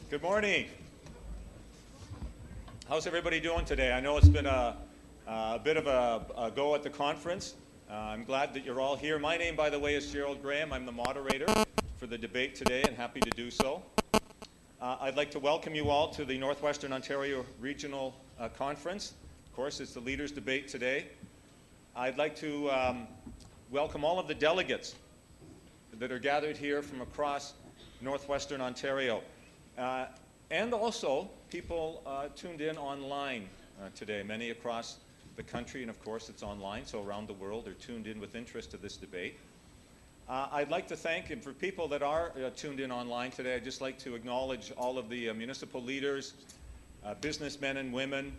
Good morning. How's everybody doing today? I know it's been a bit of a go at the conference. I'm glad that you're all here. My name, by the way, is Gerald Graham. I'm the moderator for the debate today and happy to do so. I'd like to welcome you all to the Northwestern Ontario Regional Conference. Of course, it's the leaders' debate today. I'd like to welcome all of the delegates that are gathered here from across Northwestern Ontario. And also people tuned in online today, many across the country, and of course it's online, so around the world are tuned in with interest to this debate. I'd like to thank, and for people that are tuned in online today, I'd just like to acknowledge all of the municipal leaders, businessmen and women,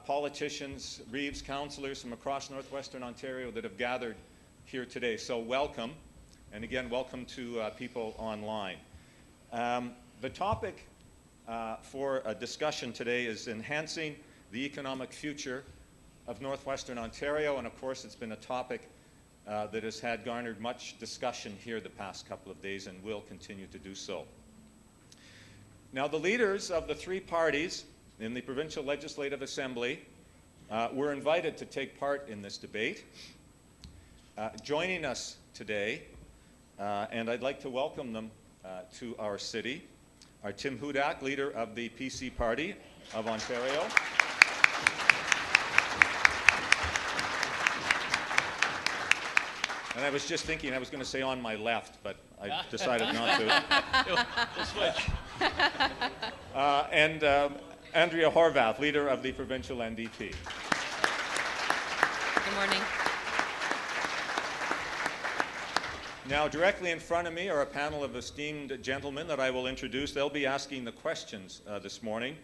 politicians, reeves, councillors from across Northwestern Ontario that have gathered here today. So welcome, and again, welcome to people online. The topic for a discussion today is enhancing the economic future of Northwestern Ontario, and of course it's been a topic that has garnered much discussion here the past couple of days and will continue to do so. Now, the leaders of the three parties in the Provincial Legislative Assembly were invited to take part in this debate. Joining us today, and I'd like to welcome them to our city, are Tim Hudak, leader of the PC Party of Ontario. And I was just thinking I was going to say on my left, but I decided not to. We'll switch. And Andrea Horwath, leader of the provincial NDP. Good morning. Now, directly in front of me are a panel of esteemed gentlemen that I will introduce. They'll be asking the questions this morning,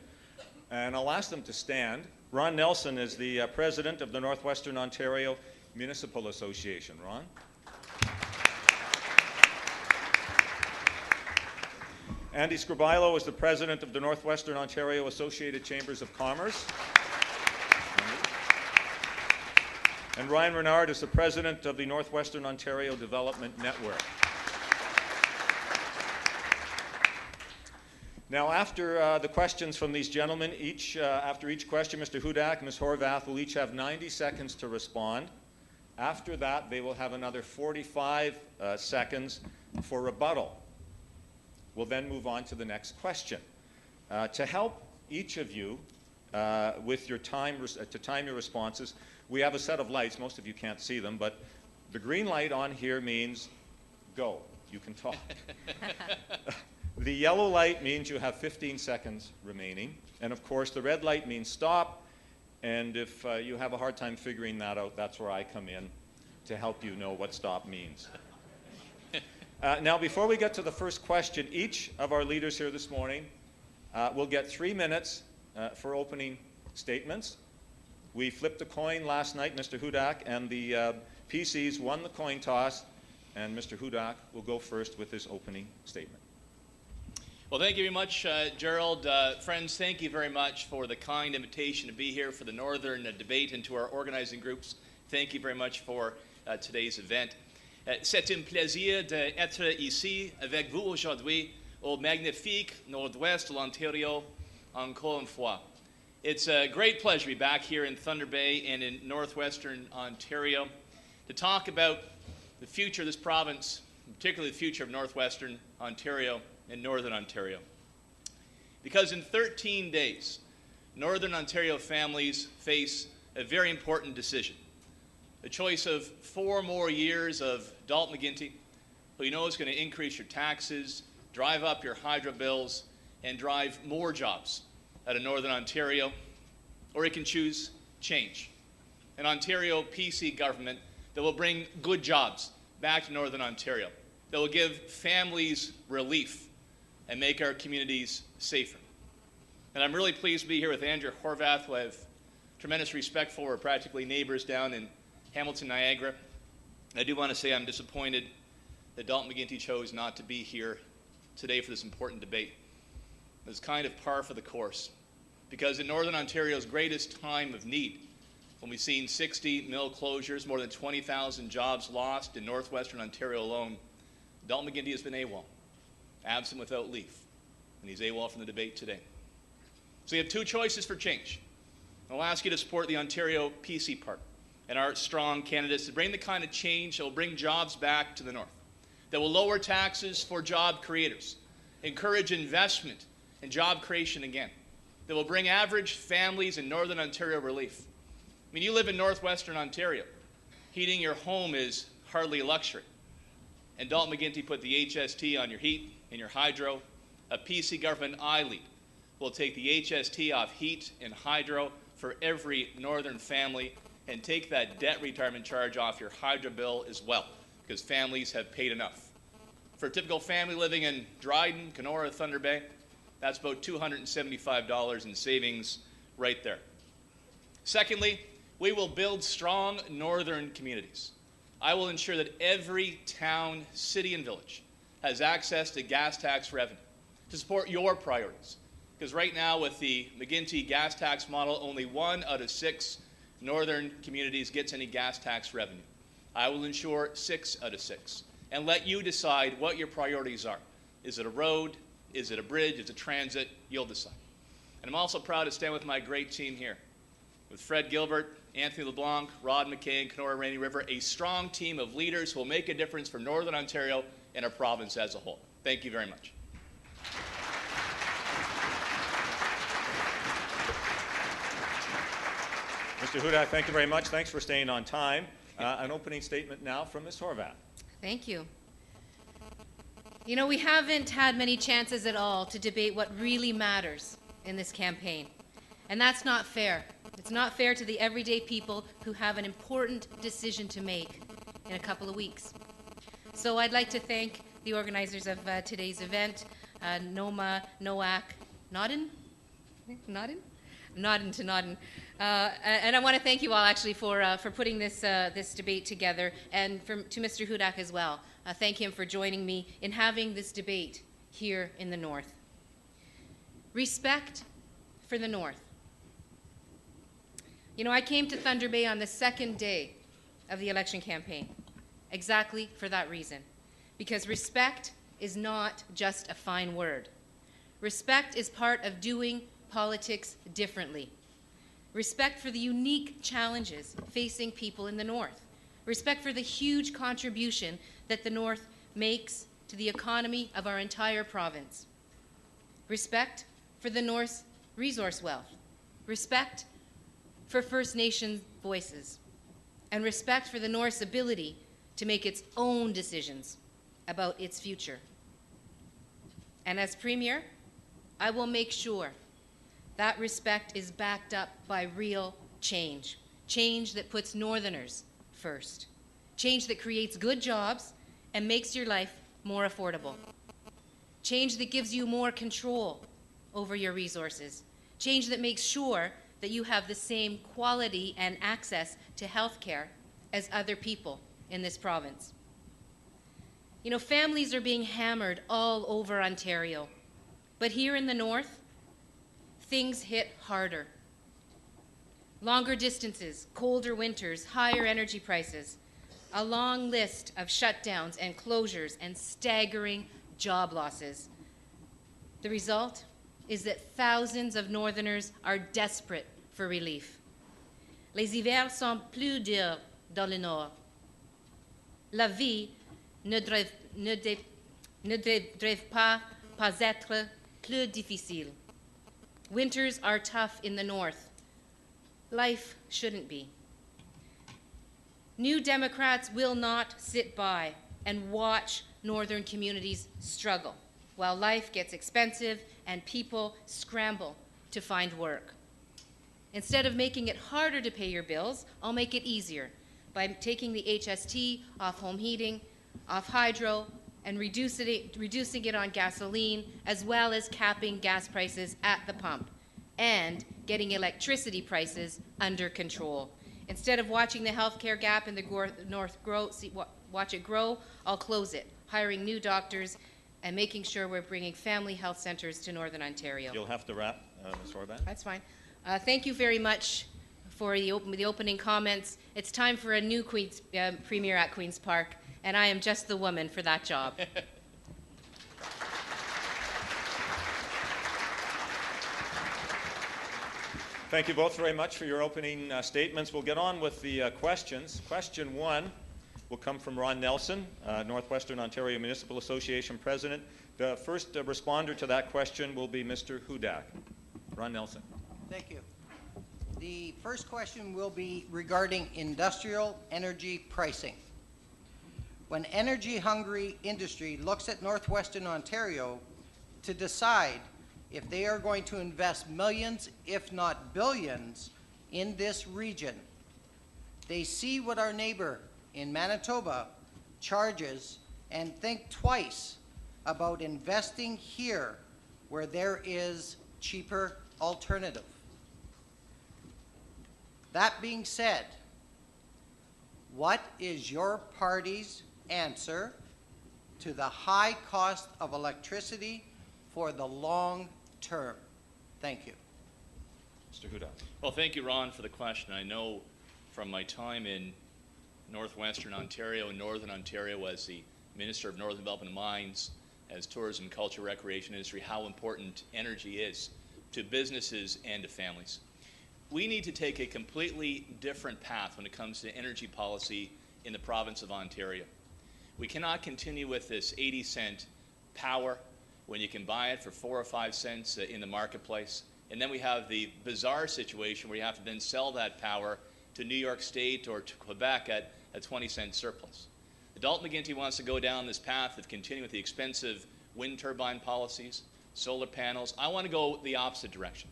and I'll ask them to stand. Ron Nelson is the president of the Northwestern Ontario Municipal Association. Ron? Andy Scribilo is the president of the Northwestern Ontario Associated Chambers of Commerce. And Ryan Renard is the president of the Northwestern Ontario Development Network. Now, after the questions from these gentlemen, after each question, Mr. Hudak and Ms. Horwath will each have 90 seconds to respond. After that, they will have another 45 seconds for rebuttal. We'll then move on to the next question. To help each of you with your time, to time your responses, we have a set of lights. Most of you can't see them, but the green light on here means go. You can talk. The yellow light means you have 15 seconds remaining. And of course, the red light means stop. And if you have a hard time figuring that out, that's where I come in to help you know what stop means. Now, before we get to the first question, each of our leaders here this morning will get 3 minutes for opening statements. We flipped a coin last night, Mr. Hudak, and the PCs won the coin toss, and Mr. Hudak will go first with his opening statement. Well, thank you very much, Gerald. Friends, thank you very much for the kind invitation to be here for the Northern debate, and to our organizing groups. Thank you very much for today's event. C'est un plaisir d'être ici avec vous aujourd'hui au magnifique Nord-Ouest de l'Ontario encore une fois. It's a great pleasure to be back here in Thunder Bay and in Northwestern Ontario to talk about the future of this province, particularly the future of Northwestern Ontario and Northern Ontario. Because in 13 days, Northern Ontario families face a very important decision. The choice of 4 more years of Dalton McGuinty, who you know is going to increase your taxes, drive up your hydro bills, and drive more jobs out of Northern Ontario, or he can choose change. An Ontario PC government that will bring good jobs back to Northern Ontario, that will give families relief and make our communities safer. And I'm really pleased to be here with Andrea Horwath, who I have tremendous respect for. We're practically neighbors down in Hamilton, Niagara. I do want to say I'm disappointed that Dalton McGuinty chose not to be here today for this important debate. It's kind of par for the course, because in Northern Ontario's greatest time of need, when we've seen 60 mill closures, more than 20,000 jobs lost in Northwestern Ontario alone, Dalton McGuinty has been AWOL, absent without leave. and he's AWOL from the debate today. So you have two choices for change. I'll ask you to support the Ontario PC Party and our strong candidates to bring the kind of change that will bring jobs back to the north, that will lower taxes for job creators, encourage investment and job creation again, that will bring average families in Northern Ontario relief. I mean, you live in Northwestern Ontario. Heating your home is hardly a luxury. And Dalton McGuinty put the HST on your heat and your hydro. A PC government I lead will take the HST off heat and hydro for every northern family and take that debt retirement charge off your hydro bill as well, because families have paid enough. For a typical family living in Dryden, Kenora, Thunder Bay, that's about $275 in savings right there. Secondly, we will build strong northern communities. I will ensure that every town, city, and village has access to gas tax revenue to support your priorities. Because right now, with the McGuinty gas tax model, only 1 out of 6 northern communities gets any gas tax revenue. I will ensure 6 out of 6 and let you decide what your priorities are. Is it a road? Is it a bridge? Is it transit? You'll decide. And I'm also proud to stand with my great team here, with Fred Gilbert, Anthony LeBlanc, Rod McKay, and Kenora Rainy River, a strong team of leaders who will make a difference for Northern Ontario and our province as a whole. Thank you very much. Mr. Hudak, thank you very much. Thanks for staying on time. An opening statement now from Ms. Horwath. Thank you. You know, we haven't had many chances at all to debate what really matters in this campaign. And that's not fair. It's not fair to the everyday people who have an important decision to make in a couple of weeks. So I'd like to thank the organizers of today's event, NOMA, NOAC, Nodden? Nodden to Nodden. And I want to thank you all actually for putting this debate together, and to Mr. Hudak as well. Thank him for joining me in having this debate here in the North. Respect for the North. You know, I came to Thunder Bay on the second day of the election campaign, exactly for that reason. Because respect is not just a fine word. Respect is part of doing politics differently. Respect for the unique challenges facing people in the North. Respect for the huge contribution that the North makes to the economy of our entire province. Respect for the North's resource wealth. Respect for First Nations voices. And respect for the North's ability to make its own decisions about its future. And as Premier, I will make sure that respect is backed up by real change. Change that puts Northerners first. Change that creates good jobs and makes your life more affordable. Change that gives you more control over your resources. Change that makes sure that you have the same quality and access to health care as other people in this province. You know, families are being hammered all over Ontario, but here in the North, things hit harder. Longer distances, colder winters, higher energy prices, a long list of shutdowns and closures and staggering job losses. The result is that thousands of Northerners are desperate for relief. Les hivers sont plus durs dans le Nord. La vie ne devrait pas être plus difficile. Winters are tough in the North. Life shouldn't be. New Democrats will not sit by and watch Northern communities struggle while life gets expensive and people scramble to find work. Instead of making it harder to pay your bills, I'll make it easier by taking the HST off home heating, off hydro, and reducing it on gasoline, as well as capping gas prices at the pump and getting electricity prices under control. Instead of watching the healthcare gap in the North watch it grow, I'll close it, hiring new doctors and making sure we're bringing family health centers to Northern Ontario. You'll have to wrap, Ms. Horwath. That's fine. Thank you very much for the opening comments. It's time for a new Premier at Queen's Park, and I am just the woman for that job. Thank you both very much for your opening statements. We'll get on with the questions. Question 1 will come from Ron Nelson, Northwestern Ontario Municipal Association President. The first responder to that question will be Mr. Hudak. Ron Nelson. Thank you. The first question will be regarding industrial energy pricing. When energy-hungry industry looks at Northwestern Ontario to decide if they are going to invest millions, if not billions, in this region, they see what our neighbor in Manitoba charges and think twice about investing here where there is cheaper alternative. That being said, what is your party's answer to the high cost of electricity for the long term? Thank you. Mr. Hudak. Well, thank you, Ron, for the question. I know from my time in Northwestern Ontario and Northern Ontario as the Minister of Northern Development and Mines, as tourism, culture, recreation industry, how important energy is to businesses and to families. We need to take a completely different path when it comes to energy policy in the province of Ontario. We cannot continue with this 80-cent power when you can buy it for 4 or 5 cents in the marketplace. And then we have the bizarre situation where you have to then sell that power to New York State or to Quebec at a 20-cent surplus. The Dalton McGuinty wants to go down this path of continuing with the expensive wind turbine policies, solar panels. I want to go the opposite direction.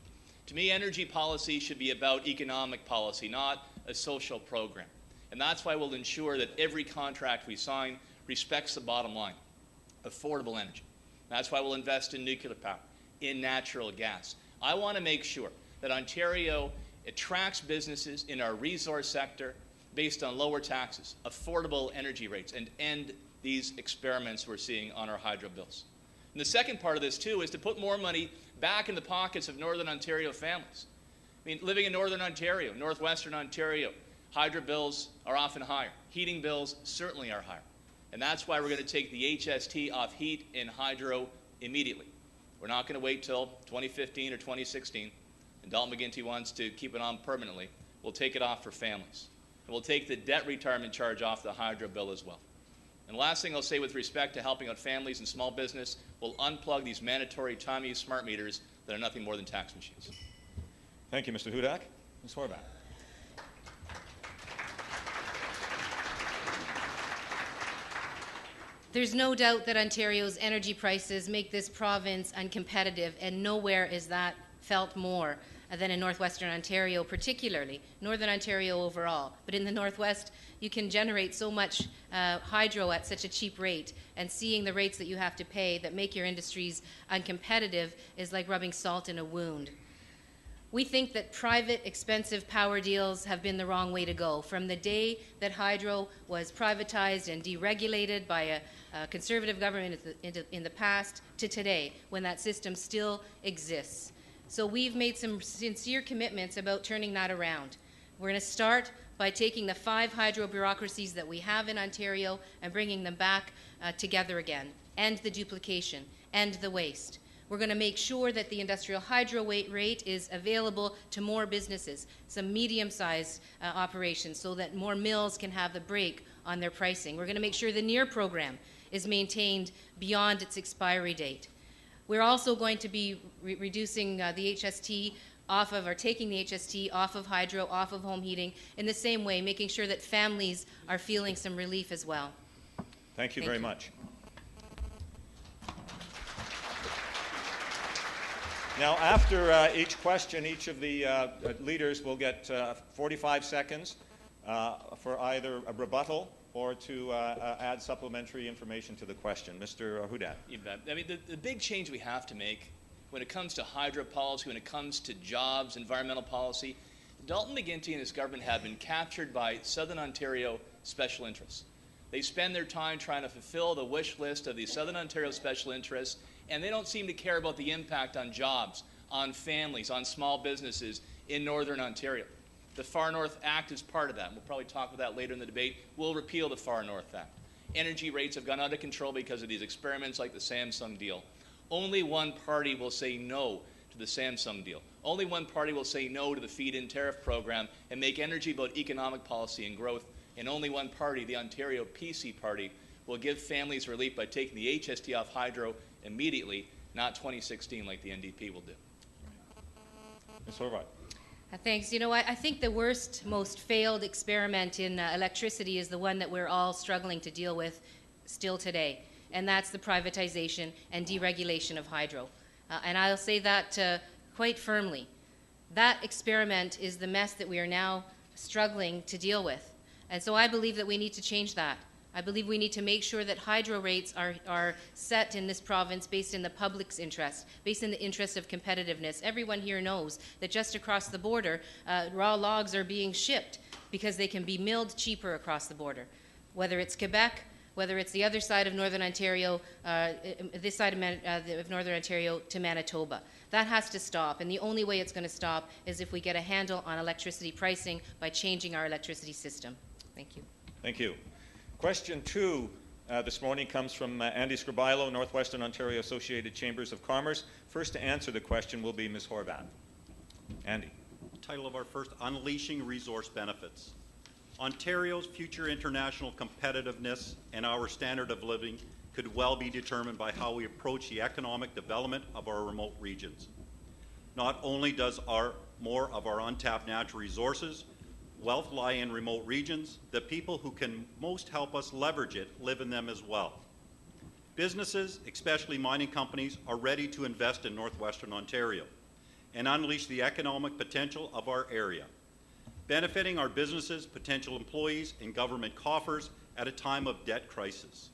To me, energy policy should be about economic policy, not a social program. And that's why we'll ensure that every contract we sign respects the bottom line, affordable energy. That's why we'll invest in nuclear power, in natural gas. I want to make sure that Ontario attracts businesses in our resource sector based on lower taxes, affordable energy rates, and end these experiments we're seeing on our hydro bills. And the second part of this, too, is to put more money back in the pockets of Northern Ontario families. I mean, living in Northern Ontario, Northwestern Ontario, hydro bills are often higher. Heating bills certainly are higher. And that's why we're going to take the HST off heat and hydro immediately. We're not going to wait till 2015 or 2016, and Dalton McGuinty wants to keep it on permanently. We'll take it off for families. And we'll take the debt retirement charge off the hydro bill as well. And the last thing I'll say with respect to helping out families and small business, we'll unplug these mandatory time-use smart meters that are nothing more than tax machines. Thank you, Mr. Hudak. Ms. Horwath. There's no doubt that Ontario's energy prices make this province uncompetitive, and nowhere is that felt more than in Northwestern Ontario, particularly, Northern Ontario overall. But in the Northwest, you can generate so much hydro at such a cheap rate, and seeing the rates that you have to pay that make your industries uncompetitive is like rubbing salt in a wound. We think that private, expensive power deals have been the wrong way to go. From the day that hydro was privatized and deregulated by a conservative government in the past to today, when that system still exists. So we've made some sincere commitments about turning that around. We're going to start by taking the 5 hydro bureaucracies that we have in Ontario and bringing them back together again, end the duplication, end the waste. We're going to make sure that the industrial hydro rate is available to more businesses, some medium-sized operations, so that more mills can have the break on their pricing. We're going to make sure the NEAR program is maintained beyond its expiry date. We're also going to be reducing the HST off of, or taking the HST off of hydro, off of home heating, in the same way, making sure that families are feeling some relief as well. Thank you very much. Now, after each question, each of the leaders will get 45 seconds for either a rebuttal or to add supplementary information to the question. Mr. Hudak. You bet. I mean, the big change we have to make when it comes to hydro policy, when it comes to jobs, environmental policy, Dalton McGuinty and his government have been captured by Southern Ontario special interests. They spend their time trying to fulfill the wish list of the Southern Ontario special interests, and they don't seem to care about the impact on jobs, on families, on small businesses in Northern Ontario. The Far North Act is part of that. We'll probably talk about that later in the debate. We'll repeal the Far North Act. Energy rates have gone out of control because of these experiments like the Samsung deal. Only one party will say no to the Samsung deal. Only one party will say no to the feed-in tariff program and make energy about economic policy and growth. And only one party, the Ontario PC party, will give families relief by taking the HST off hydro immediately, not 2016 like the NDP will do. Ms. Horwath. Thanks. You know, I think the worst, most failed experiment in electricity is the one that we're all struggling to deal with still today, and that's the privatization and deregulation of hydro. And I'll say that quite firmly. That experiment is the mess that we are now struggling to deal with. And so I believe that we need to change that. I believe we need to make sure that hydro rates are set in this province based in the public's interest, based in the interest of competitiveness. Everyone here knows that just across the border, raw logs are being shipped because they can be milled cheaper across the border. Whether it's Quebec, whether it's the other side of Northern Ontario, this side of Northern Ontario to Manitoba. That has to stop, and the only way it's going to stop is if we get a handle on electricity pricing by changing our electricity system. Thank you. Thank you. Question 2 this morning comes from Andy Scribilo, Northwestern Ontario Associated Chambers of Commerce. First to answer the question will be Ms. Horwath. Andy. Title of our first, Unleashing Resource Benefits. Ontario's future international competitiveness and our standard of living could well be determined by how we approach the economic development of our remote regions. Not only does more of our untapped natural resources wealth lie in remote regions, the people who can most help us leverage it live in them as well. Businesses, especially mining companies, are ready to invest in Northwestern Ontario and unleash the economic potential of our area, benefiting our businesses, potential employees, and government coffers at a time of debt crisis.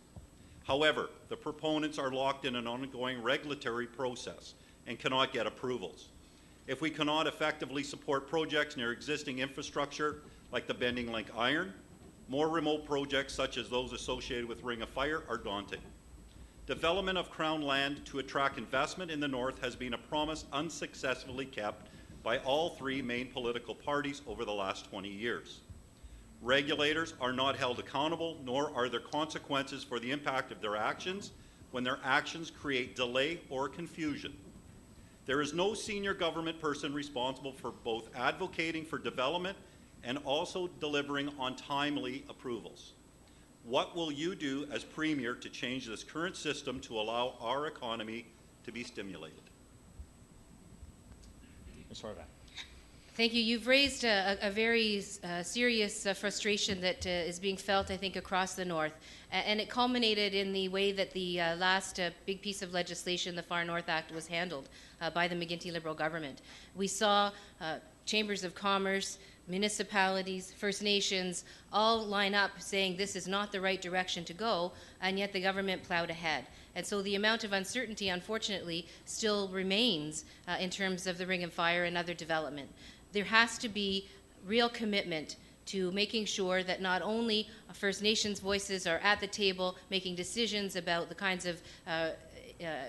However, the proponents are locked in an ongoing regulatory process and cannot get approvals. If we cannot effectively support projects near existing infrastructure like the Bending Link Iron, more remote projects such as those associated with Ring of Fire are daunting. Development of Crown land to attract investment in the north has been a promise unsuccessfully kept by all three main political parties over the last 20 years. Regulators are not held accountable, nor are there consequences for the impact of their actions when their actions create delay or confusion. There is no senior government person responsible for both advocating for development and also delivering on timely approvals. What will you do as Premier to change this current system to allow our economy to be stimulated? Ms. Horwath. Thank you. You've raised a very serious frustration that is being felt, I think, across the north. And it culminated in the way that the last big piece of legislation, the Far North Act, was handled by the McGuinty Liberal government. We saw chambers of commerce, municipalities, First Nations, all line up saying this is not the right direction to go, and yet the government plowed ahead. And so the amount of uncertainty, unfortunately, still remains in terms of the Ring of Fire and other development. There has to be real commitment to making sure that not only First Nations voices are at the table making decisions about the kinds of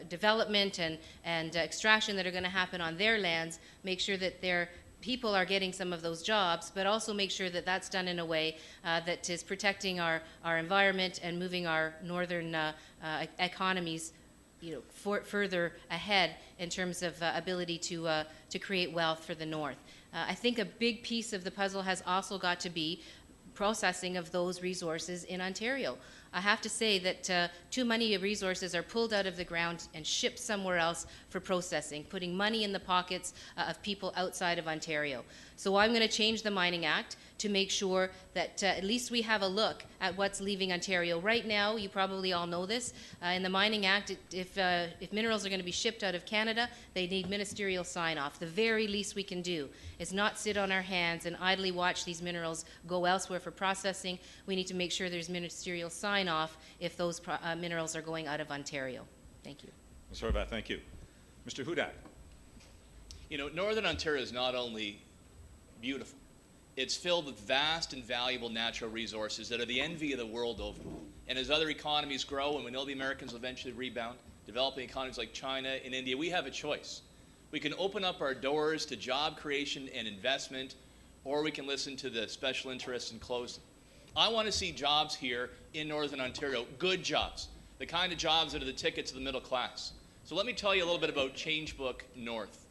development and extraction that are going to happen on their lands, make sure that their people are getting some of those jobs, but also make sure that that's done in a way that is protecting our environment and moving our northern economies, further ahead in terms of ability to create wealth for the north. I think a big piece of the puzzle has also got to be processing of those resources in Ontario. I have to say that too many resources are pulled out of the ground and shipped somewhere else for processing, putting money in the pockets of people outside of Ontario. So I'm going to change the Mining Act to make sure that at least we have a look at what's leaving Ontario. Right now, you probably all know this, in the Mining Act, if minerals are going to be shipped out of Canada, they need ministerial sign-off. The very least we can do is not sit on our hands and idly watch these minerals go elsewhere for processing. We need to make sure there's ministerial sign-off if those minerals are going out of Ontario. Thank you. Ms. Horwath, thank you. Mr. Hudak. Northern Ontario is not only beautiful, it's filled with vast and valuable natural resources that are the envy of the world over. And as other economies grow, and we know the Americans will eventually rebound, developing economies like China and India, we have a choice. We can open up our doors to job creation and investment, or we can listen to the special interests and close them. I want to see jobs here in Northern Ontario, good jobs, the kind of jobs that are the ticket to the middle class. So let me tell you a little bit about Changebook North.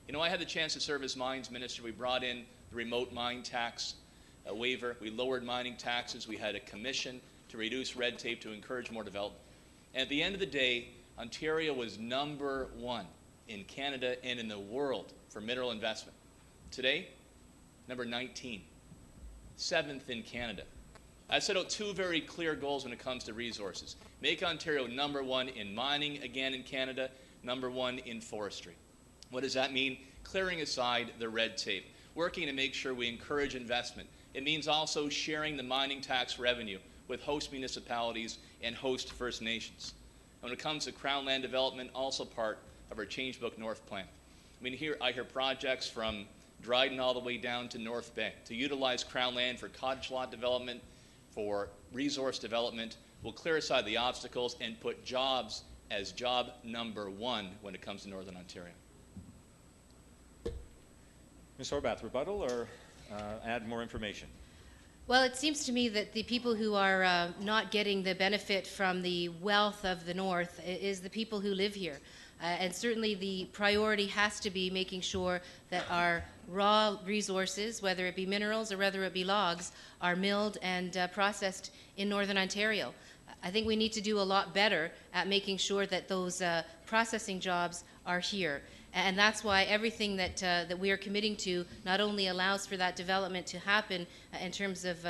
You know, I had the chance to serve as mines minister. We brought in the remote mine tax waiver. We lowered mining taxes. We had a commission to reduce red tape to encourage more development. And at the end of the day, Ontario was #1 in Canada and in the world for mineral investment. Today, number 19, 7th in Canada. I set out two very clear goals when it comes to resources. Make Ontario #1 in mining again in Canada, #1 in forestry. What does that mean? Clearing aside the red tape, working to make sure we encourage investment. It means also sharing the mining tax revenue with host municipalities and host First Nations. And when it comes to Crown land development, also part of our Changebook North plan. I mean, here I hear projects from Dryden all the way down to North Bay to utilize Crown land for cottage lot development, for resource development. We'll clear aside the obstacles and put jobs as job #1 when it comes to Northern Ontario. Ms. Horwath, rebuttal or add more information? Well, it seems to me that the people who are not getting the benefit from the wealth of the North is the people who live here. And certainly the priority has to be making sure that our raw resources, whether it be minerals or whether it be logs, are milled and processed in Northern Ontario. I think we need to do a lot better at making sure that those processing jobs are here. And that's why everything that we are committing to not only allows for that development to happen in terms of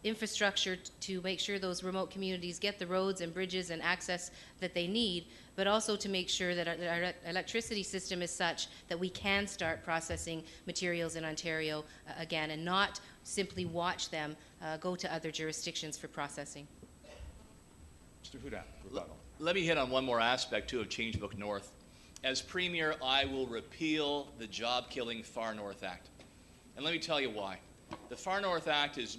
infrastructure to make sure those remote communities get the roads and bridges and access that they need, but also to make sure that our electricity system is such that we can start processing materials in Ontario again and not simply watch them go to other jurisdictions for processing. Mr. Hudak, rebuttal. Let me hit on one more aspect, too, of Changebook North. As Premier, I will repeal the job-killing Far North Act. And let me tell you why. The Far North Act it's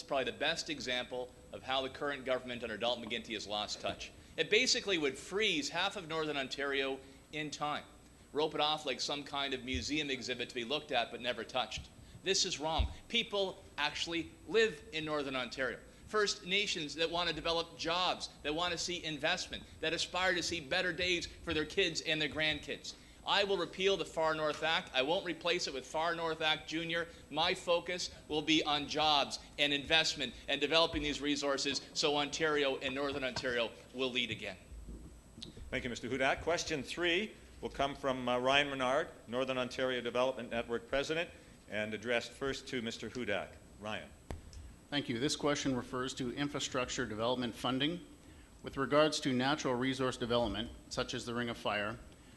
probably the best example of how the current government under Dalton McGuinty has lost touch. It basically would freeze half of Northern Ontario in time, rope it off like some kind of museum exhibit to be looked at but never touched. This is wrong. People actually live in Northern Ontario. First Nations that want to develop jobs, that want to see investment, that aspire to see better days for their kids and their grandkids. I will repeal the Far North Act. I won't replace it with Far North Act Junior. My focus will be on jobs and investment and developing these resources so Ontario and Northern Ontario will lead again. Thank you, Mr. Hudak. Question 3 will come from Ryan Menard, Northern Ontario Development Network President, and addressed first to Mr. Hudak. Ryan. Thank you. This question refers to infrastructure development funding. With regards to natural resource development, such as the Ring of Fire,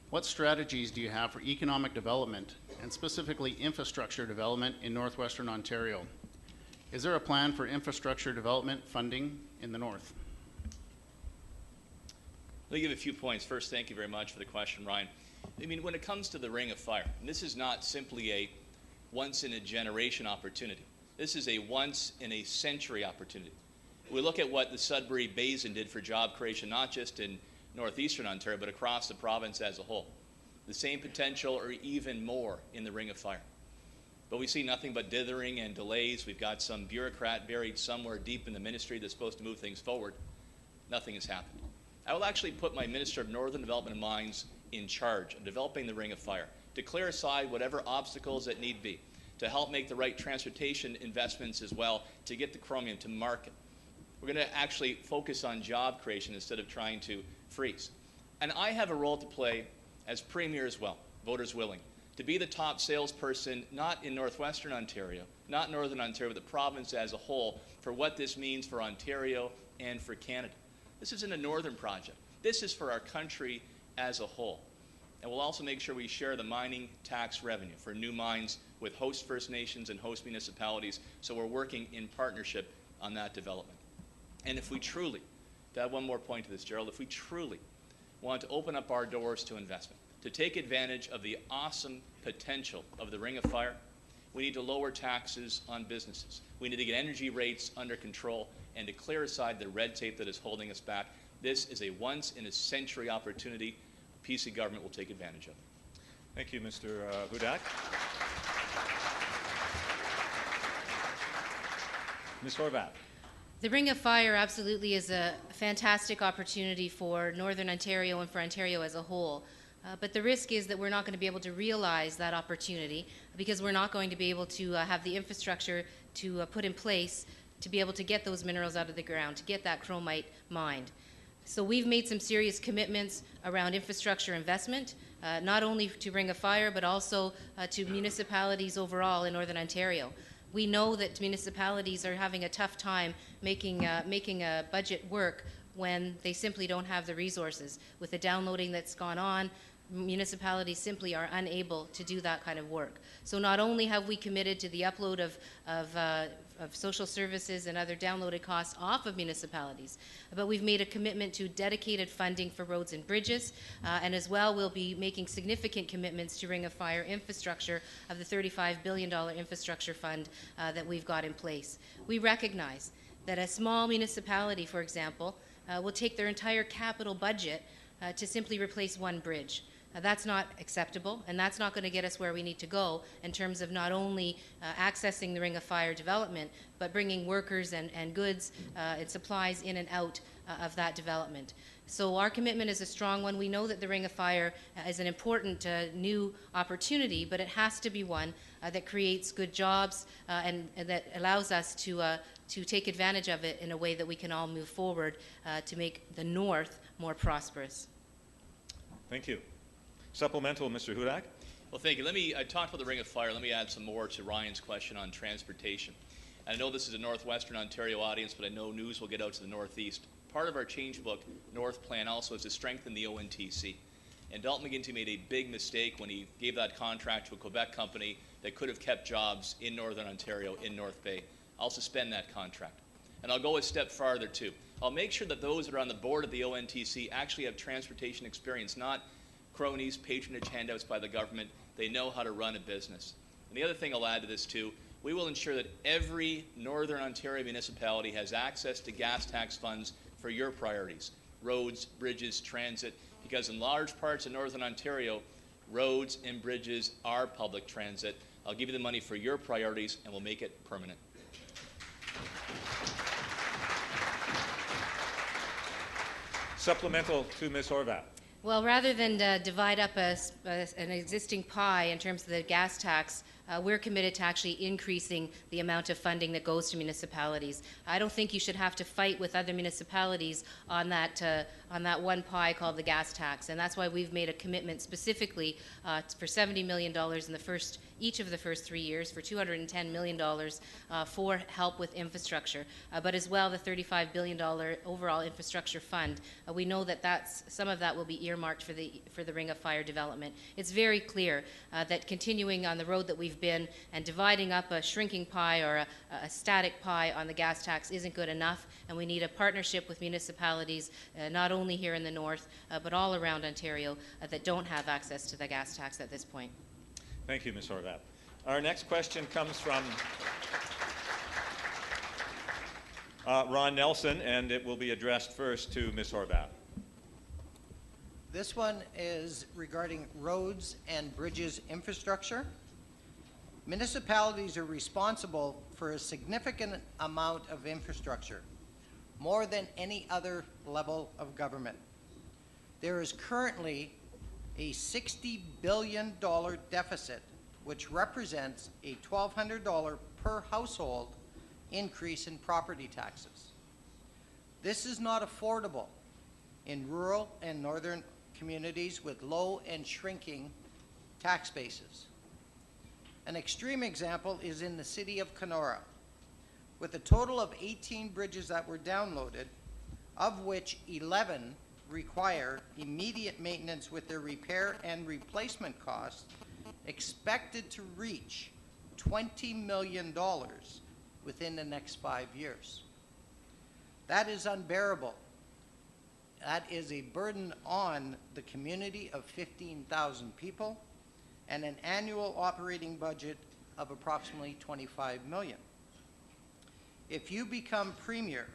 what strategies do you have for economic development, and specifically infrastructure development in Northwestern Ontario? Is there a plan for infrastructure development funding in the North? Let me give a few points. First, thank you very much for the question, Ryan. I mean, when it comes to the Ring of Fire, and this is not simply a once-in-a-generation opportunity. This is a once-in-a-century opportunity. We look at what the Sudbury Basin did for job creation, not just in northeastern Ontario, but across the province as a whole. The same potential or even more in the Ring of Fire. But we see nothing but dithering and delays. We've got some bureaucrat buried somewhere deep in the ministry that's supposed to move things forward. Nothing has happened. I will actually put my Minister of Northern Development and Mines in charge of developing the Ring of Fire, to clear aside whatever obstacles that need be, to help make the right transportation investments as well, to get the chromium to market. We're going to actually focus on job creation instead of trying to freeze. And I have a role to play as Premier as well, voters willing, to be the top salesperson, not in Northwestern Ontario, not Northern Ontario, but the province as a whole, for what this means for Ontario and for Canada. This isn't a northern project. This is for our country as a whole. And we'll also make sure we share the mining tax revenue for new mines with host First Nations and host municipalities, so we're working in partnership on that development. And if we truly, to add one more point to this, Gerald, if we truly want to open up our doors to investment, to take advantage of the awesome potential of the Ring of Fire, we need to lower taxes on businesses. We need to get energy rates under control and to clear aside the red tape that is holding us back. This is a once-in-a-century opportunity. PC government will take advantage of it. Thank you, Mr. Hudak. Ms. Horwath. The Ring of Fire absolutely is a fantastic opportunity for Northern Ontario and for Ontario as a whole. But the risk is that we're not going to be able to realize that opportunity because we're not going to be able to have the infrastructure to put in place to be able to get those minerals out of the ground, to get that chromite mined. So we've made some serious commitments around infrastructure investment, not only to Ring of Fire, but also to municipalities overall in Northern Ontario. We know that municipalities are having a tough time making a budget work when they simply don't have the resources. With the downloading that's gone on, municipalities simply are unable to do that kind of work. So not only have we committed to the upload of social services and other downloaded costs off of municipalities, but we've made a commitment to dedicated funding for roads and bridges, and as well we'll be making significant commitments to Ring of Fire infrastructure of the $35 billion infrastructure fund that we've got in place. We recognize that a small municipality, for example, will take their entire capital budget to simply replace one bridge. That's not acceptable, and that's not going to get us where we need to go in terms of not only accessing the Ring of Fire development, but bringing workers and goods and supplies in and out of that development. So our commitment is a strong one. We know that the Ring of Fire is an important new opportunity, but it has to be one that creates good jobs and that allows us to take advantage of it in a way that we can all move forward to make the North more prosperous. Thank you. Supplemental, Mr. Hudak. Well, thank you. I talked about the Ring of Fire. Let me add some more to Ryan's question on transportation. And I know this is a Northwestern Ontario audience, but I know news will get out to the Northeast. Part of our change book, North Plan, also is to strengthen the ONTC. And Dalton McGuinty made a big mistake when he gave that contract to a Quebec company that could have kept jobs in Northern Ontario, in North Bay. I'll suspend that contract. And I'll go a step farther, too. I'll make sure that those that are on the board of the ONTC actually have transportation experience, not cronies, patronage handouts by the government. They know how to run a business. And the other thing I'll add to this, too, we will ensure that every Northern Ontario municipality has access to gas tax funds for your priorities, roads, bridges, transit, because in large parts of Northern Ontario, roads and bridges are public transit. I'll give you the money for your priorities, and we'll make it permanent. Supplemental to Ms. Horwath. Well, rather than divide up an existing pie in terms of the gas tax, we're committed to actually increasing the amount of funding that goes to municipalities. I don't think you should have to fight with other municipalities on that one pie called the gas tax, and that's why we've made a commitment specifically for $70 million in each of the first 3 years, for $210 million for help with infrastructure, but as well the $35 billion overall infrastructure fund. We know that some of that will be earmarked for the Ring of Fire development. It's very clear that continuing on the road that we've been and dividing up a shrinking pie or a static pie on the gas tax isn't good enough, and we need a partnership with municipalities, not only here in the north, but all around Ontario that don't have access to the gas tax at this point. Thank you, Ms. Horwath. Our next question comes from Ron Nelson, and it will be addressed first to Ms. Horwath. This one is regarding roads and bridges infrastructure. Municipalities are responsible for a significant amount of infrastructure, more than any other level of government. There is currently a $60 billion deficit, which represents a $1,200 per household increase in property taxes. This is not affordable in rural and northern communities with low and shrinking tax bases. An extreme example is in the city of Kenora, with a total of 18 bridges that were downloaded, of which 11 require immediate maintenance with their repair and replacement costs expected to reach $20 million within the next 5 years. That is unbearable. That is a burden on the community of 15,000 people and an annual operating budget of approximately $25 million. If you become Premier,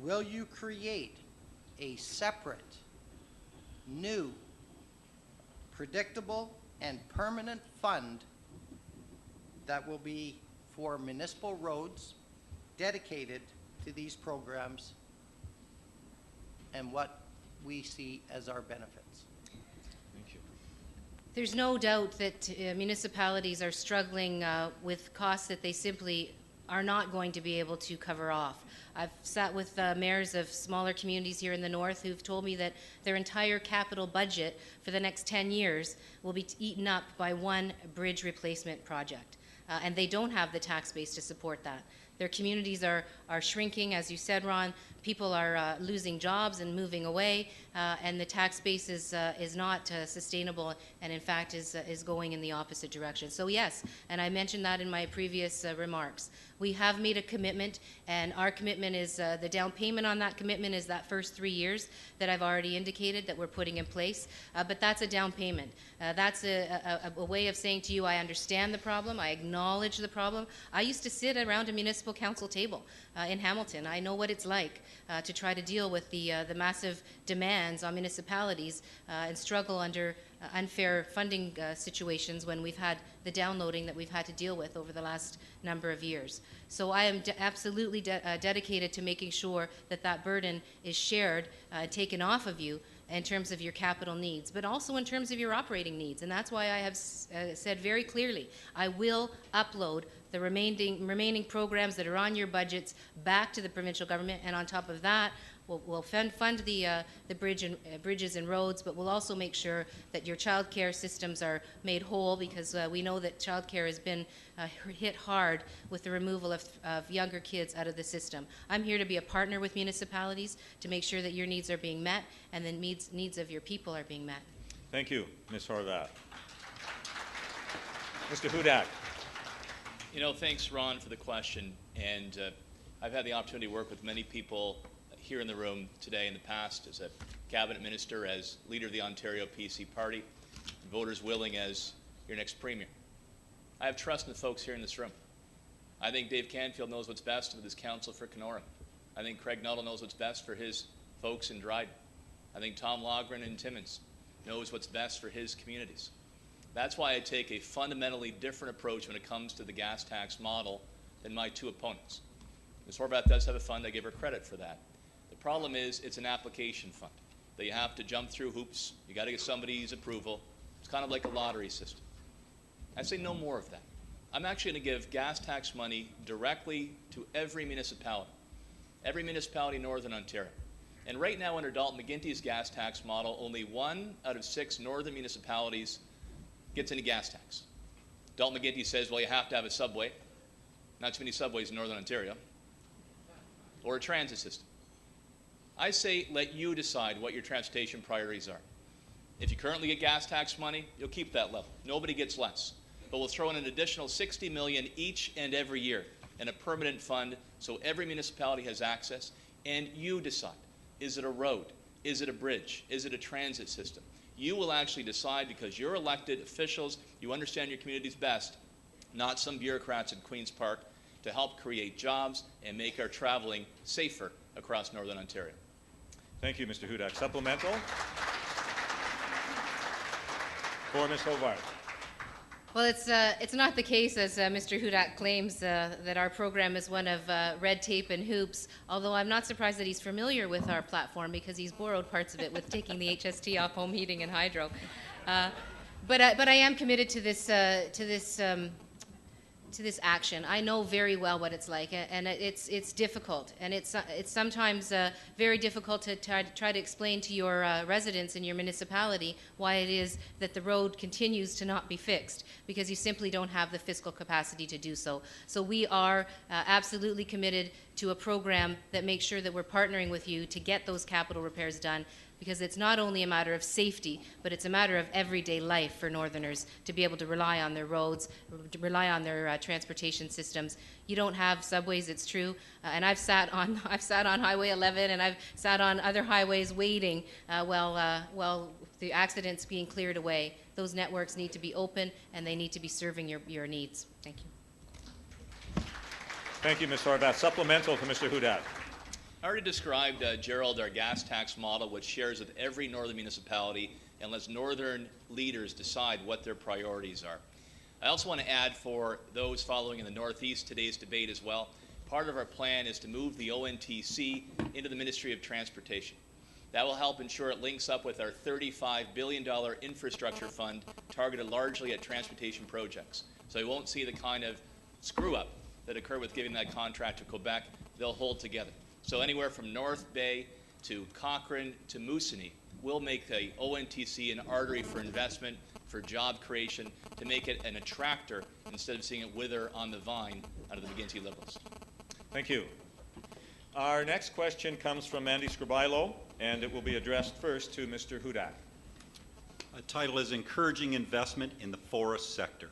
will you create a separate, new, predictable, and permanent fund that will be for municipal roads dedicated to these programs and what we see as our benefits? Thank you. There's no doubt that municipalities are struggling with costs that they simply are not going to be able to cover off. I've sat with mayors of smaller communities here in the north who've told me that their entire capital budget for the next 10 years will be eaten up by one bridge replacement project. And they don't have the tax base to support that. Their communities are shrinking, as you said, Ron. People are losing jobs and moving away, and the tax base is not sustainable, and in fact is going in the opposite direction. So yes, and I mentioned that in my previous remarks. We have made a commitment, and our commitment is the down payment on that commitment is that first 3 years that I've already indicated that we're putting in place. But that's a down payment. That's a way of saying to you, I understand the problem, I acknowledge the problem. I used to sit around a municipal council table in Hamilton. I know what it's like to try to deal with the massive demands on municipalities and struggle under unfair funding situations when we've had the downloading that we've had to deal with over the last number of years. So I am absolutely dedicated to making sure that that burden is shared, taken off of you in terms of your capital needs, but also in terms of your operating needs. And that's why I have said very clearly, I will upload the remaining programs that are on your budgets back to the provincial government, and on top of that, we'll fund the bridges and roads, but we'll also make sure that your child care systems are made whole, because we know that child care has been hit hard with the removal of younger kids out of the system. I'm here to be a partner with municipalities to make sure that your needs are being met and the needs of your people are being met. Thank you, Ms. Horwath. Mr. Hudak. You know, thanks, Ron, for the question. And I've had the opportunity to work with many people here in the room today in the past as a cabinet minister, as leader of the Ontario PC party, voters willing as your next premier. I have trust in the folks here in this room. I think Dave Canfield knows what's best with his council for Kenora. I think Craig Nuttall knows what's best for his folks in Dryden. I think Tom Logren in Timmins knows what's best for his communities. That's why I take a fundamentally different approach when it comes to the gas tax model than my two opponents. Ms. Horwath does have a fund. I give her credit for that. The problem is it's an application fund that you have to jump through hoops. You got to get somebody's approval. It's kind of like a lottery system. I say no more of that. I'm actually going to give gas tax money directly to every municipality in Northern Ontario. And right now, under Dalton McGuinty's gas tax model, only 1 out of 6 northern municipalities gets any gas tax. Dalton McGuinty says, well, you have to have a subway. Not too many subways in Northern Ontario. Or a transit system. I say let you decide what your transportation priorities are. If you currently get gas tax money, you'll keep that level. Nobody gets less. But we'll throw in an additional $60 million each and every year in a permanent fund so every municipality has access, and you decide. Is it a road? Is it a bridge? Is it a transit system? You will actually decide, because you're elected officials, you understand your communities best, not some bureaucrats in Queen's Park, to help create jobs and make our traveling safer across Northern Ontario. Thank you, Mr. Hudak. Supplemental? For Ms. Horwath. Well, it's not the case, as Mr. Hudak claims, that our program is one of red tape and hoops, although I'm not surprised that he's familiar with our platform, because he's borrowed parts of it with taking the HST off home heating and hydro. But I am committed to this action. I know very well what it's like, and it's difficult, and it's sometimes very difficult to try to explain to your residents in your municipality why it is that the road continues to not be fixed, because you simply don't have the fiscal capacity to do so. So we are absolutely committed to a program that makes sure that we're partnering with you to get those capital repairs done, because it's not only a matter of safety, but it's a matter of everyday life for Northerners to be able to rely on their roads, to rely on their transportation systems. You don't have subways, it's true, and I've sat on Highway 11, and I've sat on other highways waiting while the accidents being cleared away. Those networks need to be open, and they need to be serving your needs. Thank you. Thank you, Ms. Horwath. Supplemental for Mr. Hudak. I already described, Gerald, our gas tax model, which shares with every northern municipality and lets northern leaders decide what their priorities are. I also want to add, for those following in the Northeast today's debate as well, part of our plan is to move the ONTC into the Ministry of Transportation. That will help ensure it links up with our $35 billion infrastructure fund targeted largely at transportation projects. So we won't see the kind of screw-up that occurred with giving that contract to Quebec. They'll hold together. So anywhere from North Bay to Cochrane to Moosonee, we'll make the ONTC an artery for investment, for job creation, to make it an attractor instead of seeing it wither on the vine under the McGuinty Liberals. Thank you. Our next question comes from Andy Scribilo, and it will be addressed first to Mr. Hudak. The title is Encouraging Investment in the Forest Sector.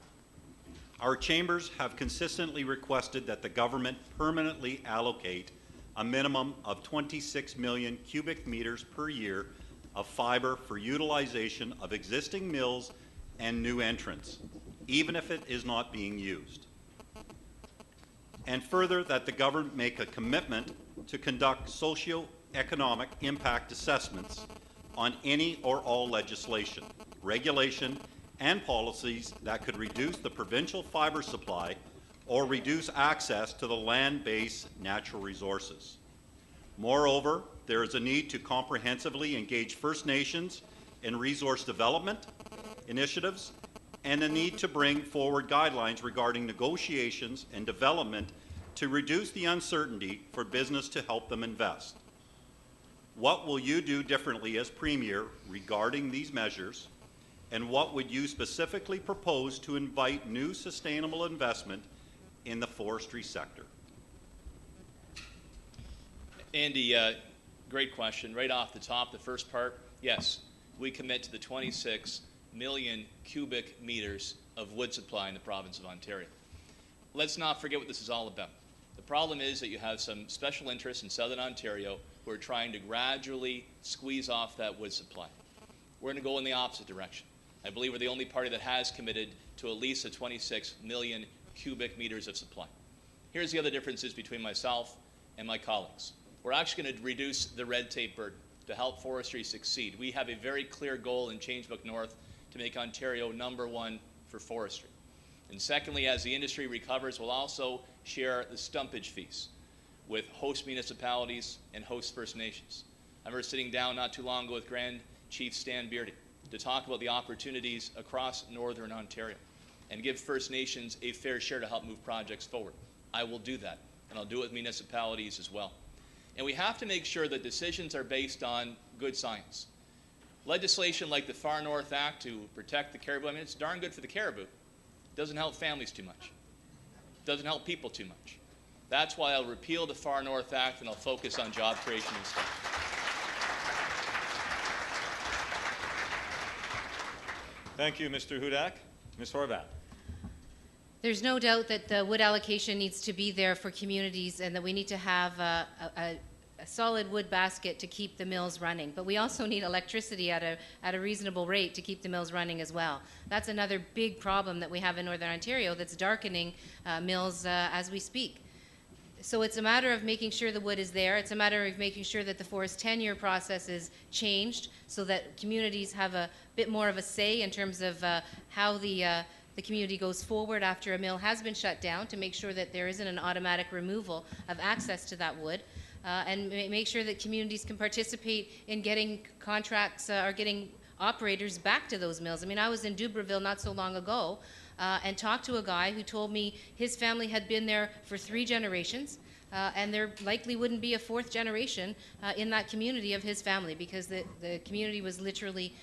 Our chambers have consistently requested that the government permanently allocate a minimum of 26 million cubic meters per year of fiber for utilization of existing mills and new entrants, even if it is not being used. And further, that the government make a commitment to conduct socio-economic impact assessments on any or all legislation, regulation, and policies that could reduce the provincial fiber supply or reduce access to the land-based natural resources. Moreover, there is a need to comprehensively engage First Nations in resource development initiatives and a need to bring forward guidelines regarding negotiations and development to reduce the uncertainty for business to help them invest. What will you do differently as Premier regarding these measures, and what would you specifically propose to invite new sustainable investment in the forestry sector? Andy, great question. Right off the top, the first part, yes, we commit to the 26 million cubic meters of wood supply in the province of Ontario. Let's not forget what this is all about. The problem is that you have some special interests in southern Ontario who are trying to gradually squeeze off that wood supply. We're going to go in the opposite direction. I believe we're the only party that has committed to at least a 26 million cubic meters of supply. Here's the other differences between myself and my colleagues. We're actually going to reduce the red tape burden to help forestry succeed. We have a very clear goal in Changebook North to make Ontario #1 for forestry. And secondly, as the industry recovers, we'll also share the stumpage fees with host municipalities and host First Nations. I remember sitting down not too long ago with Grand Chief Stan Beardy to talk about the opportunities across northern Ontario and give First Nations a fair share to help move projects forward. I will do that, and I'll do it with municipalities as well. And we have to make sure that decisions are based on good science. Legislation like the Far North Act to protect the caribou, I mean, it's darn good for the caribou. It doesn't help families too much. It doesn't help people too much. That's why I'll repeal the Far North Act and I'll focus on job creation instead. Thank you, Mr. Hudak. Ms. Horwath. There's no doubt that the wood allocation needs to be there for communities and that we need to have a solid wood basket to keep the mills running. But we also need electricity at a reasonable rate to keep the mills running as well. That's another big problem that we have in Northern Ontario that's darkening mills as we speak. So it's a matter of making sure the wood is there. It's a matter of making sure that the forest tenure process is changed so that communities have a bit more of a say in terms of how the community goes forward after a mill has been shut down, to make sure that there isn't an automatic removal of access to that wood, and make sure that communities can participate in getting contracts or getting operators back to those mills. I mean, I was in Dubreuilville not so long ago and talked to a guy who told me his family had been there for 3 generations, and there likely wouldn't be a 4th generation in that community of his family because the community was literally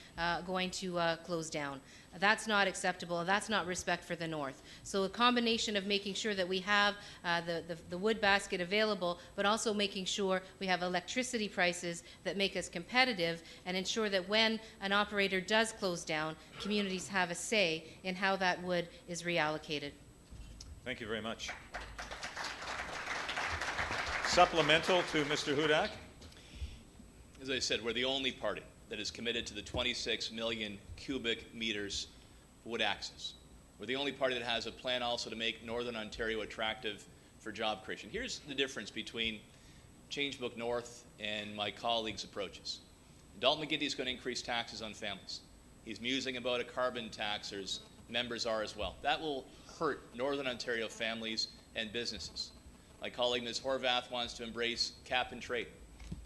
going to close down. That's not acceptable, and that's not respect for the North. So a combination of making sure that we have the wood basket available, but also making sure we have electricity prices that make us competitive and ensure that when an operator does close down, communities have a say in how that wood is reallocated. Thank you very much. Supplemental to Mr. Hudak. As I said, we're the only party that is committed to the 26 million cubic meters wood access. We're the only party that has a plan also to make Northern Ontario attractive for job creation. Here's the difference between Changebook North and my colleagues' approaches. Dalton McGuinty is going to increase taxes on families. He's musing about a carbon tax, or his members are as well. That will hurt Northern Ontario families and businesses. My colleague Ms. Horwath wants to embrace cap and trade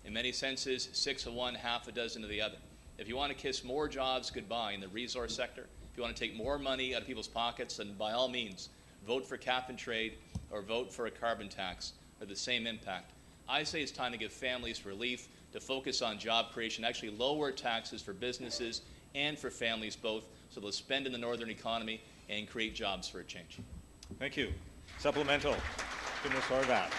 In many senses, 6 of one, half a dozen of the other. If you want to kiss more jobs goodbye in the resource sector, if you want to take more money out of people's pockets, then by all means, vote for cap and trade or vote for a carbon tax for the same impact. I say it's time to give families relief, to focus on job creation, actually lower taxes for businesses and for families both, so they'll spend in the northern economy and create jobs for a change. Thank you. Supplemental to Ms. Horwath.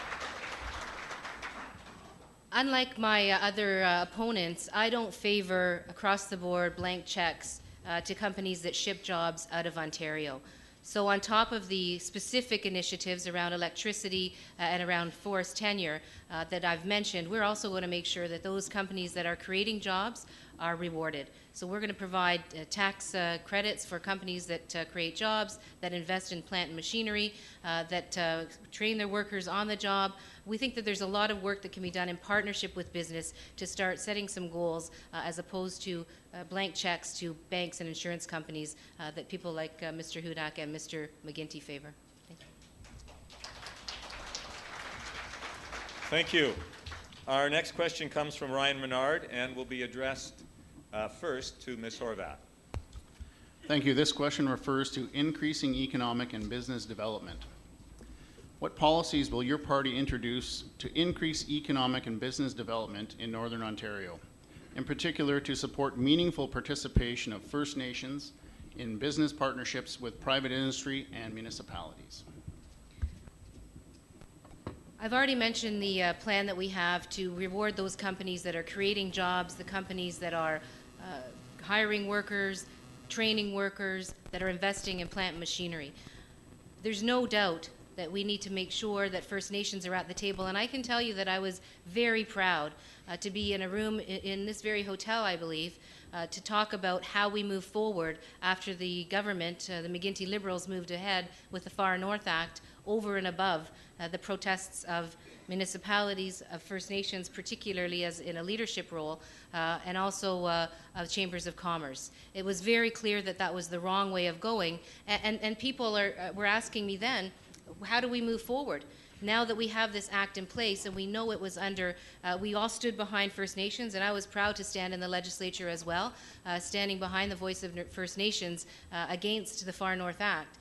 Unlike my other opponents, I don't favor across-the-board blank checks to companies that ship jobs out of Ontario. So on top of the specific initiatives around electricity and around forest tenure that I've mentioned, we're also going to make sure that those companies that are creating jobs are rewarded. So we're going to provide tax credits for companies that create jobs, that invest in plant and machinery, that train their workers on the job. We think that there's a lot of work that can be done in partnership with business to start setting some goals as opposed to blank checks to banks and insurance companies that people like Mr. Hudak and Mr. McGuinty favor. Thank you. Thank you. Our next question comes from Ryan Menard and will be addressed first to Ms. Horwath. Thank you. This question refers to increasing economic and business development. What policies will your party introduce to increase economic and business development in Northern Ontario, in particular to support meaningful participation of First Nations in business partnerships with private industry and municipalities? I've already mentioned the plan that we have to reward those companies that are creating jobs, the companies that are hiring workers, training workers, that are investing in plant and machinery. There's no doubt that we need to make sure that First Nations are at the table. And I can tell you that I was very proud to be in a room in this very hotel, I believe, to talk about how we move forward after the government, the McGuinty Liberals, moved ahead with the Far North Act over and above the protests of municipalities, of First Nations, particularly as in a leadership role, and also of chambers of commerce. It was very clear that that was the wrong way of going, and people were asking me then, how do we move forward? Now that we have this act in place and we know it was under, we all stood behind First Nations, and I was proud to stand in the legislature as well, standing behind the voice of First Nations against the Far North Act.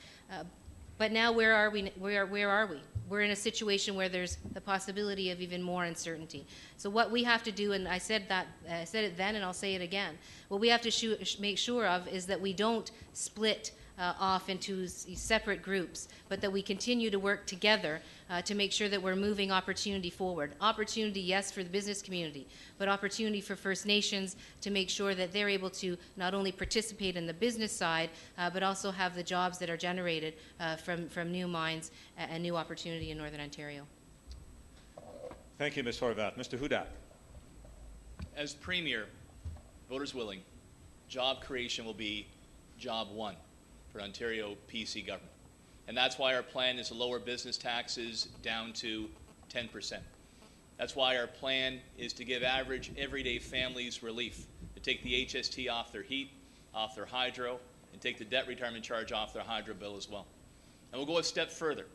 But now where are we? Where are we? We're in a situation where there's the possibility of even more uncertainty. So what we have to do, and I said it then and I'll say it again, what we have to make sure of is that we don't split off into separate groups, but that we continue to work together to make sure that we're moving opportunity forward. Opportunity, yes, for the business community, but opportunity for First Nations to make sure that they're able to not only participate in the business side, but also have the jobs that are generated from new mines and new opportunity in Northern Ontario. Thank you, Ms. Horwath. Mr. Hudak. As Premier, voters willing, job creation will be job one for Ontario PC government. And that's why our plan is to lower business taxes down to 10%. That's why our plan is to give average everyday families relief, to take the HST off their heat, off their hydro, and take the debt retirement charge off their hydro bill as well. And we'll go a step further.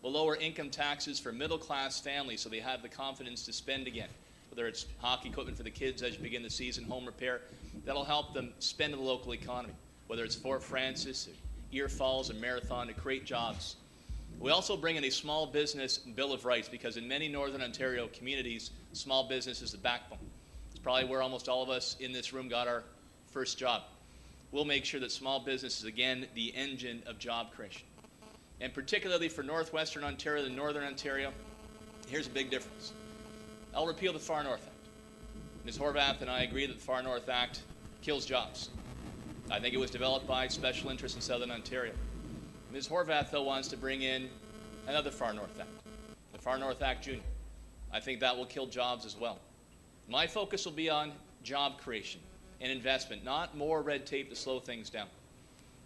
We'll lower income taxes for middle-class families so they have the confidence to spend again, whether it's hockey equipment for the kids as you begin the season, home repair. That'll help them spend in the local economy, whether it's Fort Francis, Ear Falls, and Marathon, to create jobs. We also bring in a small business bill of rights, because in many Northern Ontario communities, small business is the backbone. It's probably where almost all of us in this room got our first job. We'll make sure that small business is, again, the engine of job creation. And particularly for Northwestern Ontario and Northern Ontario, here's a big difference. I'll repeal the Far North Act. Ms. Horwath and I agree that the Far North Act kills jobs. I think it was developed by special interests in Southern Ontario. Ms. Horwath, though, wants to bring in another Far North Act, the Far North Act Junior. I think that will kill jobs as well. My focus will be on job creation and investment, not more red tape to slow things down.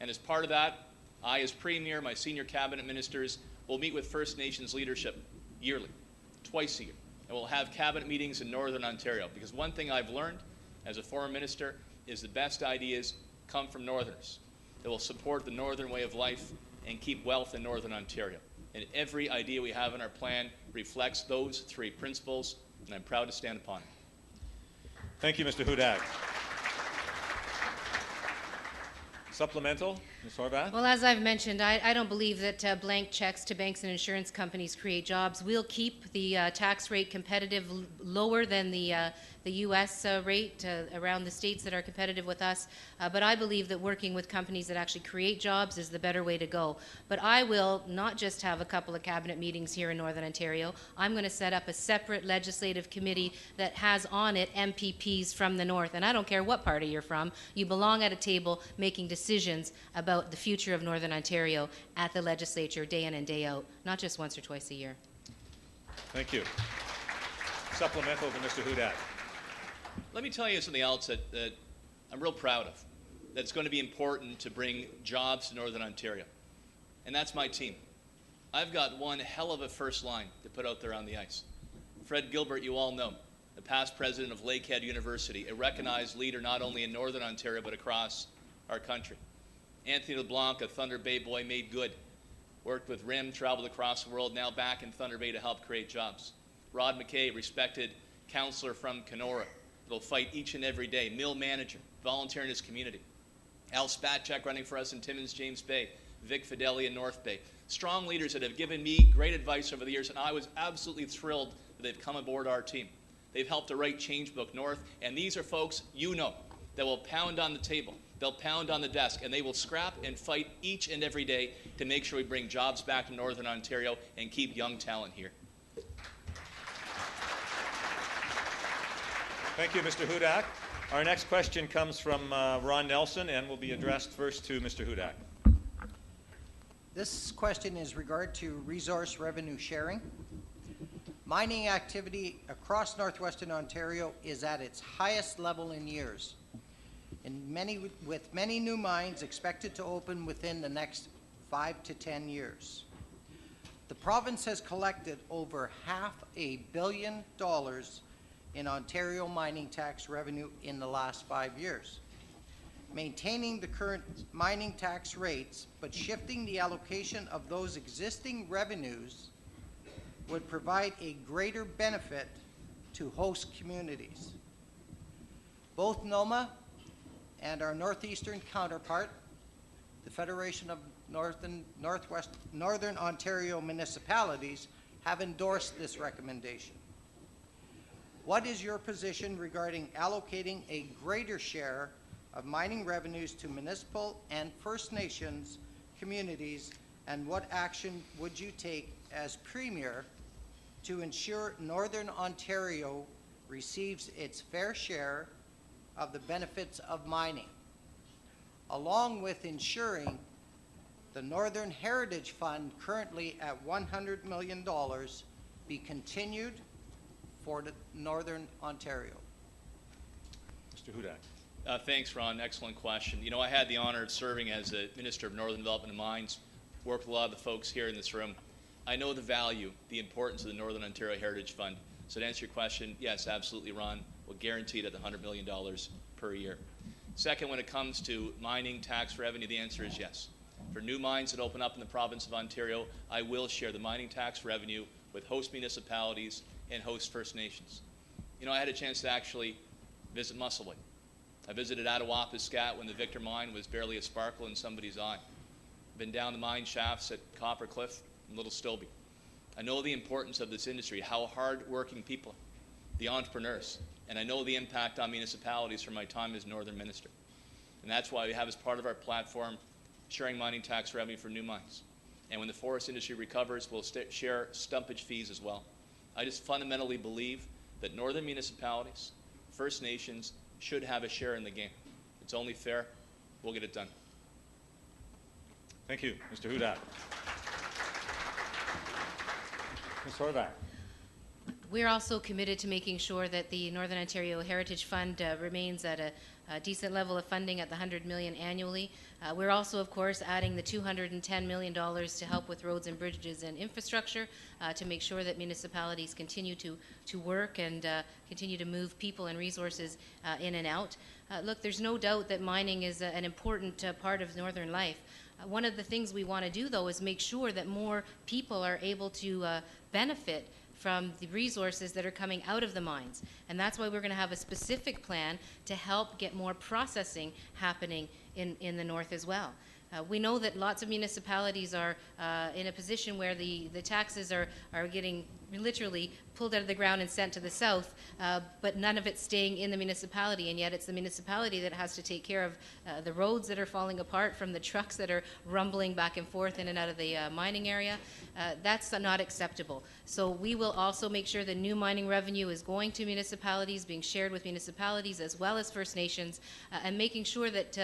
And as part of that, I, as Premier, my senior cabinet ministers, will meet with First Nations leadership yearly, twice a year. And we'll have cabinet meetings in Northern Ontario, because one thing I've learned as a former minister is the best ideas come from Northerners that will support the Northern way of life and keep wealth in Northern Ontario. And every idea we have in our plan reflects those three principles, and I'm proud to stand upon it. Thank you, Mr. Hudak. Supplemental, Ms. Horwath? Well, as I've mentioned, I don't believe that blank checks to banks and insurance companies create jobs. We'll keep the tax rate competitive, lower than the U.S. Rate around the states that are competitive with us. But I believe that working with companies that actually create jobs is the better way to go. But I will not just have a couple of cabinet meetings here in Northern Ontario. I'm going to set up a separate legislative committee that has on it MPPs from the North. And I don't care what party you're from. You belong at a table making decisions about the future of Northern Ontario at the legislature day in and day out, not just once or twice a year. Thank you. Supplemental to Mr. Hudak. Let me tell you something else that I'm real proud of, that's going to be important to bring jobs to Northern Ontario, and that's my team. I've got one hell of a first line to put out there on the ice. Fred Gilbert, you all know, the past president of Lakehead University, a recognized leader not only in Northern Ontario but across our country. Anthony LeBlanc, a Thunder Bay boy, made good. Worked with RIM, traveled across the world, now back in Thunder Bay to help create jobs. Rod McKay, respected councillor from Kenora, that'll fight each and every day. Mill manager, volunteer in his community. Al Spatchak running for us in Timmins, James Bay. Vic Fideli in North Bay. Strong leaders that have given me great advice over the years, and I was absolutely thrilled that they've come aboard our team. They've helped to write Change Book North, and these are folks you know that will pound on the table. They'll pound on the desk, and they will scrap and fight each and every day to make sure we bring jobs back to Northern Ontario and keep young talent here. Thank you, Mr. Hudak. Our next question comes from Ron Nelson and will be addressed first to Mr. Hudak. This question is regard to resource revenue sharing. Mining activity across Northwestern Ontario is at its highest level in years, with many new mines expected to open within the next 5 to 10 years. The province has collected over $500 million in Ontario mining tax revenue in the last 5 years. Maintaining the current mining tax rates, but shifting the allocation of those existing revenues would provide a greater benefit to host communities. Both NOMA and our northeastern counterpart, the Federation of Northern Ontario Municipalities, have endorsed this recommendation. What is your position regarding allocating a greater share of mining revenues to municipal and First Nations communities, and what action would you take as Premier to ensure Northern Ontario receives its fair share of the benefits of mining, along with ensuring the Northern Heritage Fund, currently at $100 million, be continued for Northern Ontario? Mr. Hudak. Thanks, Ron. Excellent question. You know, I had the honor of serving as the Minister of Northern Development and Mines, worked with a lot of the folks here in this room. I know the value, the importance of the Northern Ontario Heritage Fund. So to answer your question, yes, absolutely, Ron. We'll guarantee it at the $100 million per year. Second, when it comes to mining tax revenue, the answer is yes. For new mines that open up in the province of Ontario, I will share the mining tax revenue with host municipalities and host First Nations. You know, I had a chance to actually visit Musselwhite. I visited Attawapiskat when the Victor mine was barely a sparkle in somebody's eye. I've been down the mine shafts at Copper Cliff and Little Stobie. I know the importance of this industry, how hard-working people, the entrepreneurs, and I know the impact on municipalities from my time as Northern Minister. And that's why we have as part of our platform sharing mining tax revenue for new mines. And when the forest industry recovers, we'll share stumpage fees as well. I just fundamentally believe that Northern municipalities, First Nations, should have a share in the game. It's only fair. We'll get it done. Thank you, Mr. Hudak. Ms. Horwath. We're also committed to making sure that the Northern Ontario Heritage Fund remains at a decent level of funding at the $100 million annually. We're also, of course, adding the $210 million to help with roads and bridges and infrastructure to make sure that municipalities continue to work and continue to move people and resources in and out. Look, there's no doubt that mining is an important part of Northern life. One of the things we want to do, though, is make sure that more people are able to benefit from the resources that are coming out of the mines. And that's why we're going to have a specific plan to help get more processing happening in the north as well. We know that lots of municipalities are in a position where the taxes are getting literally pulled out of the ground and sent to the south, but none of it's staying in the municipality, and yet it's the municipality that has to take care of the roads that are falling apart from the trucks that are rumbling back and forth in and out of the mining area. That's not acceptable. So we will also make sure the new mining revenue is going to municipalities, being shared with municipalities as well as First Nations, and making sure that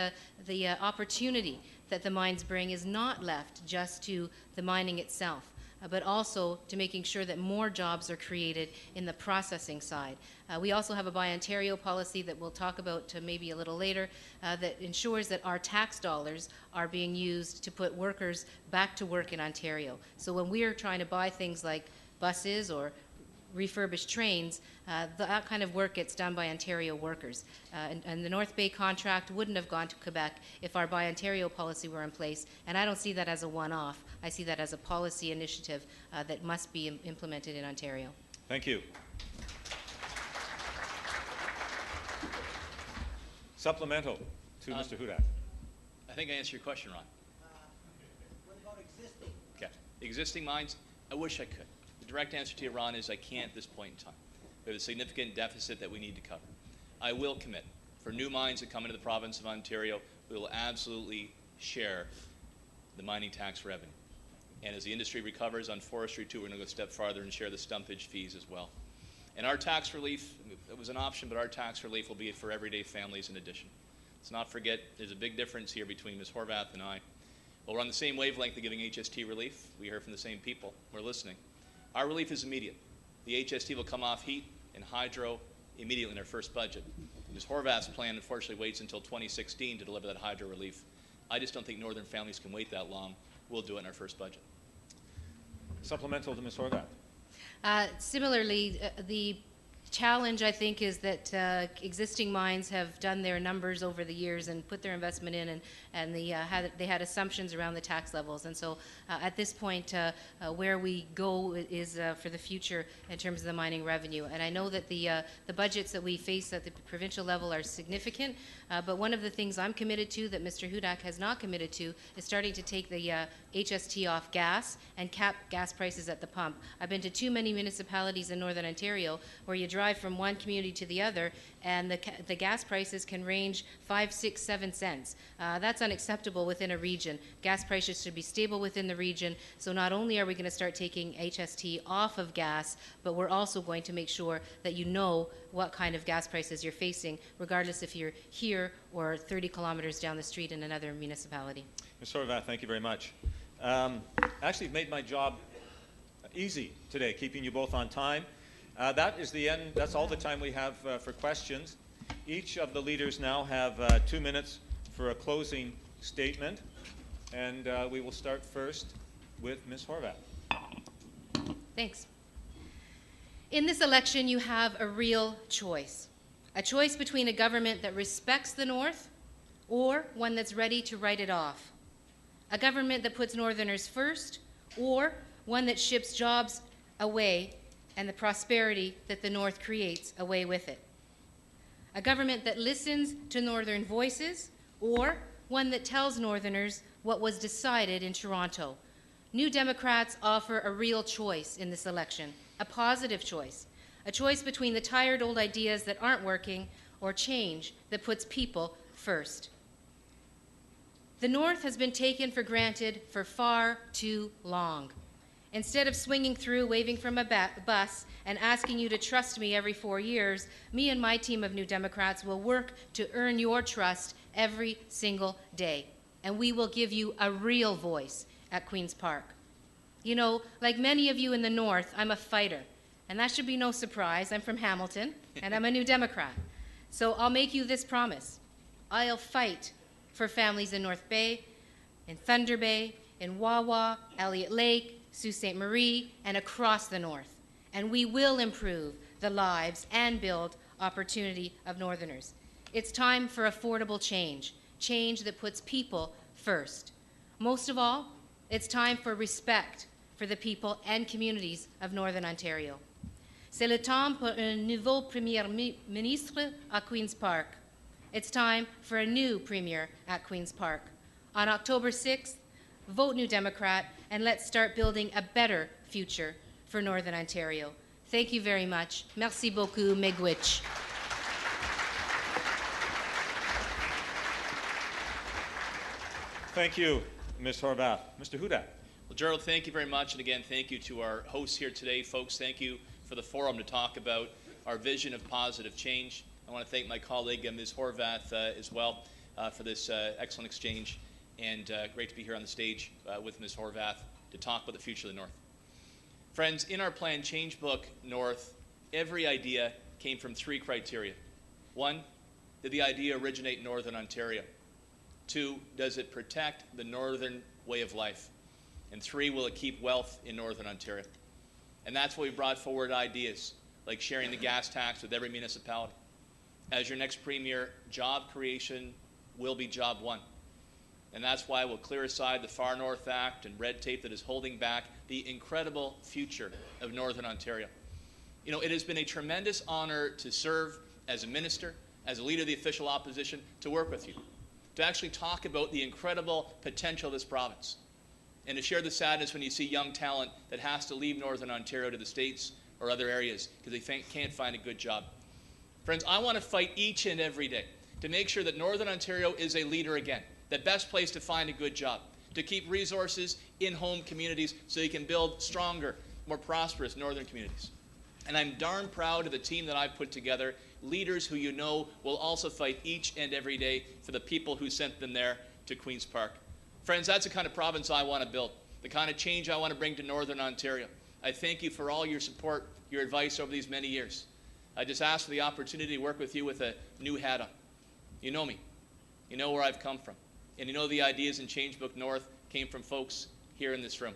the opportunity that the mines bring is not left just to the mining itself, but also to making sure that more jobs are created in the processing side. We also have a Buy Ontario policy that we'll talk about maybe a little later that ensures that our tax dollars are being used to put workers back to work in Ontario. So when we are trying to buy things like buses or refurbished trains, that kind of work gets done by Ontario workers. And the North Bay contract wouldn't have gone to Quebec if our Buy Ontario policy were in place, and I don't see that as a one-off. I see that as a policy initiative that must be implemented in Ontario. Thank you. Supplemental to Mr. Hudak. I think I answered your question, Ron. What about existing? Okay. Existing mines, I wish I could. The direct answer to you, Ron, is I can't at this point in time. We have a significant deficit that we need to cover. I will commit. For new mines that come into the province of Ontario, we will absolutely share the mining tax revenue. And as the industry recovers on forestry too, we're going to go a step farther and share the stumpage fees as well. And our tax relief, it was an option, but our tax relief will be for everyday families in addition. Let's not forget, there's a big difference here between Ms. Horwath and I. Well, we're on the same wavelength of giving HST relief. We hear from the same people. We're listening. Our relief is immediate. The HST will come off heat and hydro immediately in our first budget. Ms. Horwath's plan, unfortunately, waits until 2016 to deliver that hydro relief. I just don't think northern families can wait that long. We'll do it in our first budget. Supplemental to Ms. Horwath. Similarly, the challenge, I think, is that existing mines have done their numbers over the years and put their investment in, and they had assumptions around the tax levels. And so at this point, where we go is for the future in terms of the mining revenue. And I know that the budgets that we face at the provincial level are significant, but one of the things I'm committed to that Mr. Hudak has not committed to is starting to take the HST off gas and cap gas prices at the pump. I've been to too many municipalities in Northern Ontario where you drive from one community to the other and the gas prices can range 5, 6, 7 cents. That's unacceptable within a region. Gas prices should be stable within the region, so not only are we going to start taking HST off of gas, but we're also going to make sure that you know what kind of gas prices you're facing, regardless if you're here or 30 kilometers down the street in another municipality. Ms. Horwath, thank you very much. Actually, you've made my job easy today, keeping you both on time. That is the end. That's all the time we have for questions. Each of the leaders now have 2 minutes for a closing statement, and we will start first with Ms. Horwath. Thanks. In this election, you have a real choice. A choice between a government that respects the North or one that's ready to write it off. A government that puts Northerners first or one that ships jobs away and the prosperity that the North creates away with it. A government that listens to Northern voices or one that tells Northerners what was decided in Toronto. New Democrats offer a real choice in this election, a positive choice, a choice between the tired old ideas that aren't working or change that puts people first. The North has been taken for granted for far too long. Instead of swinging through, waving from a bus, and asking you to trust me every 4 years, me and my team of New Democrats will work to earn your trust every single day. And we will give you a real voice at Queen's Park. You know, like many of you in the North, I'm a fighter. And that should be no surprise. I'm from Hamilton, and I'm a New Democrat. So I'll make you this promise. I'll fight for families in North Bay, in Thunder Bay, in Wawa, Elliott Lake, Sault Ste. Marie, and across the North. And we will improve the lives and build opportunity of Northerners. It's time for affordable change, change that puts people first. Most of all, it's time for respect for the people and communities of Northern Ontario. C'est le temps pour un nouveau premier ministre à Queen's Park. It's time for a new premier at Queen's Park. On October 6th, vote New Democrat, and let's start building a better future for Northern Ontario. Thank you very much. Merci beaucoup, Miigwech. Thank you, Ms. Horwath. Mr. Hudak. Well, Gerald, thank you very much. And again, thank you to our hosts here today. Folks, thank you for the forum to talk about our vision of positive change. I want to thank my colleague, Ms. Horwath, as well for this excellent exchange. And great to be here on the stage with Ms. Horwath to talk about the future of the North. Friends, in our plan Change Book North, every idea came from 3 criteria. 1, did the idea originate in Northern Ontario? 2, does it protect the Northern way of life? And 3, will it keep wealth in Northern Ontario? And that's why we brought forward ideas like sharing the gas tax with every municipality. As your next premier, job creation will be job 1. And that's why we'll clear aside the Far North Act and red tape that is holding back the incredible future of Northern Ontario. You know, it has been a tremendous honor to serve as a minister, as a leader of the official opposition, to work with you, to actually talk about the incredible potential of this province, and to share the sadness when you see young talent that has to leave Northern Ontario to the States or other areas because they can't find a good job. Friends, I want to fight each and every day to make sure that Northern Ontario is a leader again, the best place to find a good job, to keep resources in home communities so you can build stronger, more prosperous Northern communities. And I'm darn proud of the team that I've put together, leaders who you know will also fight each and every day for the people who sent them there to Queen's Park. Friends, that's the kind of province I want to build, the kind of change I want to bring to Northern Ontario. I thank you for all your support, your advice over these many years. I just ask for the opportunity to work with you with a new hat on. You know me. You know where I've come from. And you know the ideas in Change Book North came from folks here in this room.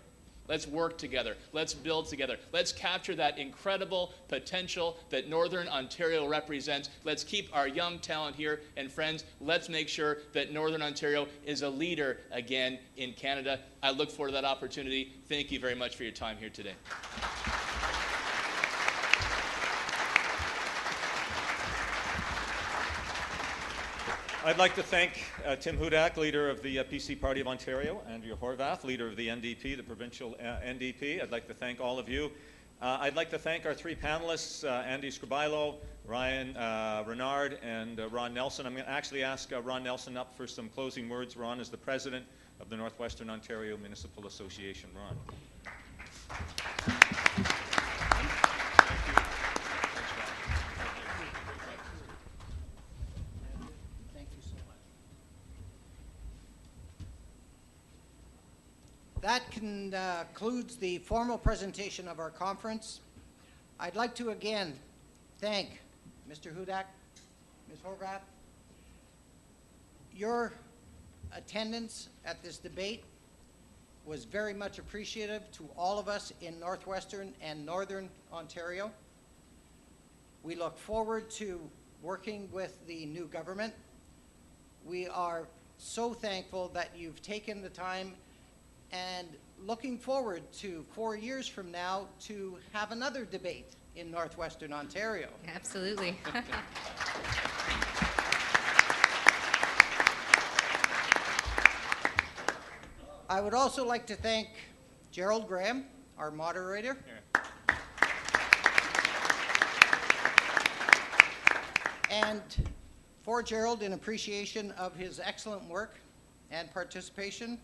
Let's work together. Let's build together. Let's capture that incredible potential that Northern Ontario represents. Let's keep our young talent here. And friends, let's make sure that Northern Ontario is a leader again in Canada. I look forward to that opportunity. Thank you very much for your time here today. I'd like to thank Tim Hudak, leader of the PC Party of Ontario, Andrea Horwath, leader of the NDP, the provincial NDP. I'd like to thank all of you. I'd like to thank our 3 panelists, Andy Scribilo, Ryan Renard, and Ron Nelson. I'm going to actually ask Ron Nelson up for some closing words. Ron is the president of the Northwestern Ontario Municipal Association. Ron. That concludes the formal presentation of our conference. I'd like to again thank Mr. Hudak, Ms. Horwath. Your attendance at this debate was very much appreciative to all of us in Northwestern and Northern Ontario. We look forward to working with the new government. We are so thankful that you've taken the time and looking forward to 4 years from now to have another debate in Northwestern Ontario. Absolutely. I would also like to thank Gerald Graham, our moderator. And for Gerald, in appreciation of his excellent work and participation,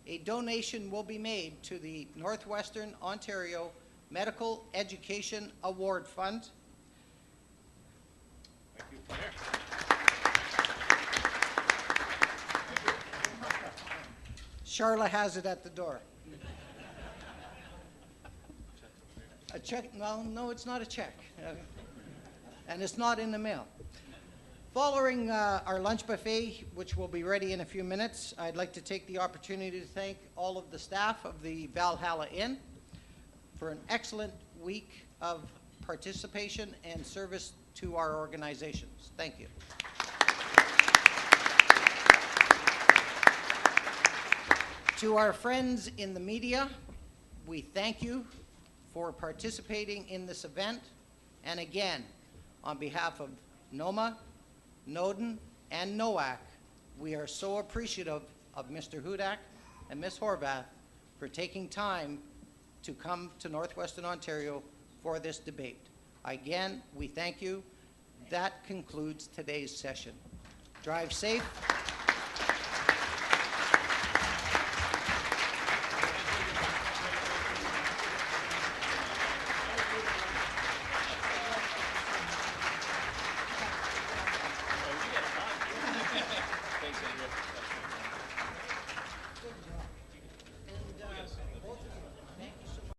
a donation will be made to the Northwestern Ontario Medical Education Award Fund. Thank you. Charla has it at the door. A check? Well, no, it's not a check. And it's not in the mail. Following our lunch buffet, which will be ready in a few minutes, I'd like to take the opportunity to thank all of the staff of the Valhalla Inn for an excellent week of participation and service to our organizations. Thank you. To our friends in the media, we thank you for participating in this event. And again, on behalf of NOMA, NODEN, and NOAC, we are so appreciative of Mr. Hudak and Ms. Horwath for taking time to come to Northwestern Ontario for this debate. Again, we thank you. That concludes today's session. Drive safe.